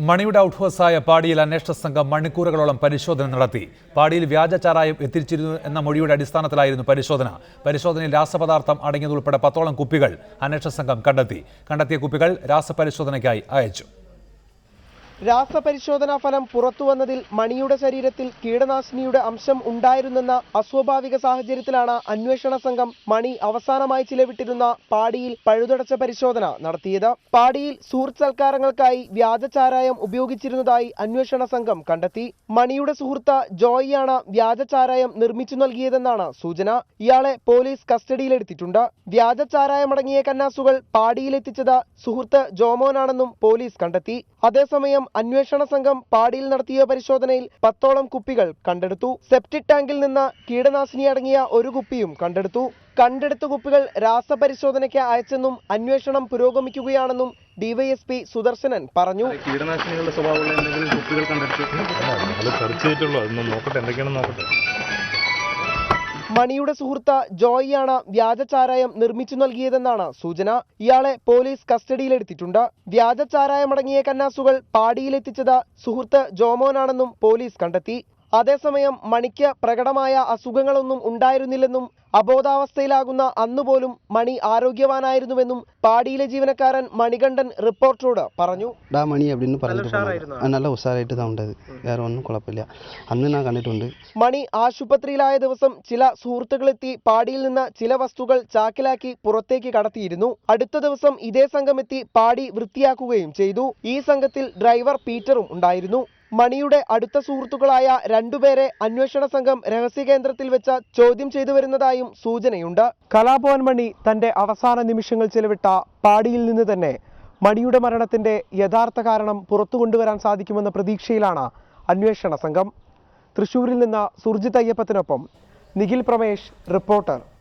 മണിയുടെ ഔട്ട് ഹൗസായ പാടിയിൽ അന്വേഷണ സംഘം മണിക്കൂറുകളോളം പരിശോധന നടത്തി. പാടിയിൽ വ്യാജ ചാരായം എത്തിച്ചിരുന്നു എന്ന മൊഴിയുടെ അടിസ്ഥാനത്തിലായിരുന്നു പരിശോധന. പരിശോധനയിൽ രാസപദാർത്ഥം അടങ്ങിയതുൾപ്പെടെ 10ഓളം കുപ്പികൾ അന്വേഷണ സംഘം കണ്ടെത്തിയ കുപ്പികൾ രാസപരിശോധനയ്ക്കായി അയച്ചു. രാസപരിശോധനാ ഫലം പുറത്തുവന്നതിൽ മണിയുടെ ശരീരത്തിൽ കീടനാശിനിയുടെ അംശം ഉണ്ടായിരുന്നെന്ന അസ്വാഭാവിക സാഹചര്യത്തിലാണ് അന്വേഷണ സംഘം മണി അവസാനമായി ചിലവിട്ടിരുന്ന പാടിയിൽ പഴുതടച്ച പരിശോധന നടത്തിയത്. പാടിയിൽ സുഹൃത്ത് സൽക്കാരങ്ങൾക്കായി വ്യാജ ചാരായം ഉപയോഗിച്ചിരുന്നതായി അന്വേഷണ സംഘം കണ്ടെത്തി. മണിയുടെ സുഹൃത്ത് ജോയിയാണ് വ്യാജ ചാരായം നിർമ്മിച്ചു നൽകിയതെന്നാണ് സൂചന. ഇയാളെ പോലീസ് കസ്റ്റഡിയിലെടുത്തിട്ടുണ്ട്. വ്യാജ ചാരായമടങ്ങിയ കന്നാസുകൾ പാടിയിലെത്തിച്ചത് സുഹൃത്ത് ജോമോനാണെന്നും പോലീസ് കണ്ടെത്തി. അതേസമയം അന്വേഷണ സംഘം പാടിയിൽ നടത്തിയ പരിശോധനയിൽ 10ഓളം കുപ്പികൾ കണ്ടെടുത്തു. സെപ്റ്റിക് ടാങ്കിൽ നിന്ന് കീടനാശിനി അടങ്ങിയ ഒരു കുപ്പിയും കണ്ടെടുത്തു. കണ്ടെടുത്ത കുപ്പികൾ രാസപരിശോധനയ്ക്ക് അയച്ചെന്നും അന്വേഷണം പുരോഗമിക്കുകയാണെന്നും ഡിവൈഎസ്പി സുദർശനൻ പറഞ്ഞു. കീടനാശിനികളുടെ സ്വഭാവമുള്ള എന്തെങ്കിലും കുപ്പികൾ കണ്ടെടുത്തു. മണിയുടെ സുഹൃത്ത് ജോയിയാണ് വ്യാജ ചാരായം നിർമ്മിച്ചു നൽകിയതെന്നാണ് സൂചന. ഇയാളെ പോലീസ് കസ്റ്റഡിയിലെടുത്തിട്ടുണ്ട്. വ്യാജ ചാരായമടങ്ങിയ കന്നാസുകൾ പാടിയിലെത്തിച്ചത് സുഹൃത്ത് ജോമോനാണെന്നും പോലീസ് കണ്ടെത്തി. അതേസമയം മണിക്ക് പ്രകടമായ അസുഖങ്ങളൊന്നും ഉണ്ടായിരുന്നില്ലെന്നും അബോധാവസ്ഥയിലാകുന്ന അന്നുപോലും മണി ആരോഗ്യവാനായിരുന്നുവെന്നും പാടിയിലെ ജീവനക്കാരൻ മണികണ്ഠൻ റിപ്പോർട്ടറോട് പറഞ്ഞു. നല്ല ഉഷാറായിട്ട് ഉണ്ടായത്, വേറെ ഒന്നും കുഴപ്പമില്ല. അന്ന് ഞാൻ കണ്ടിട്ടുണ്ട്. മണി ആശുപത്രിയിലായ ദിവസം ചില സുഹൃത്തുക്കളെത്തി പാടിയിൽ നിന്ന് ചില വസ്തുക്കൾ ചാക്കിലാക്കി പുറത്തേക്ക് കടത്തിയിരുന്നു. അടുത്ത ദിവസം ഇതേ സംഘം എത്തി പാടി വൃത്തിയാക്കുകയും ചെയ്തു. ഈ സംഘത്തിൽ ഡ്രൈവർ പീറ്ററും ഉണ്ടായിരുന്നു. മണിയുടെ അടുത്ത സുഹൃത്തുക്കളായ 2 പേരെ അന്വേഷണ സംഘം രഹസ്യകേന്ദ്രത്തിൽ വെച്ച് ചോദ്യം ചെയ്തു വരുന്നതായും സൂചനയുണ്ട്. കലാഭവൻ മണി തന്റെ അവസാന നിമിഷങ്ങൾ ചെലവിട്ട പാടിയിൽ നിന്ന് തന്നെ മണിയുടെ മരണത്തിന്റെ യഥാർത്ഥ കാരണം പുറത്തു കൊണ്ടുവരാൻ സാധിക്കുമെന്ന പ്രതീക്ഷയിലാണ് അന്വേഷണ സംഘം. തൃശൂരിൽ നിന്ന് സുർജിത് അയ്യപ്പത്തിനൊപ്പം നിഖിൽ പ്രമേഷ്, റിപ്പോർട്ടർ.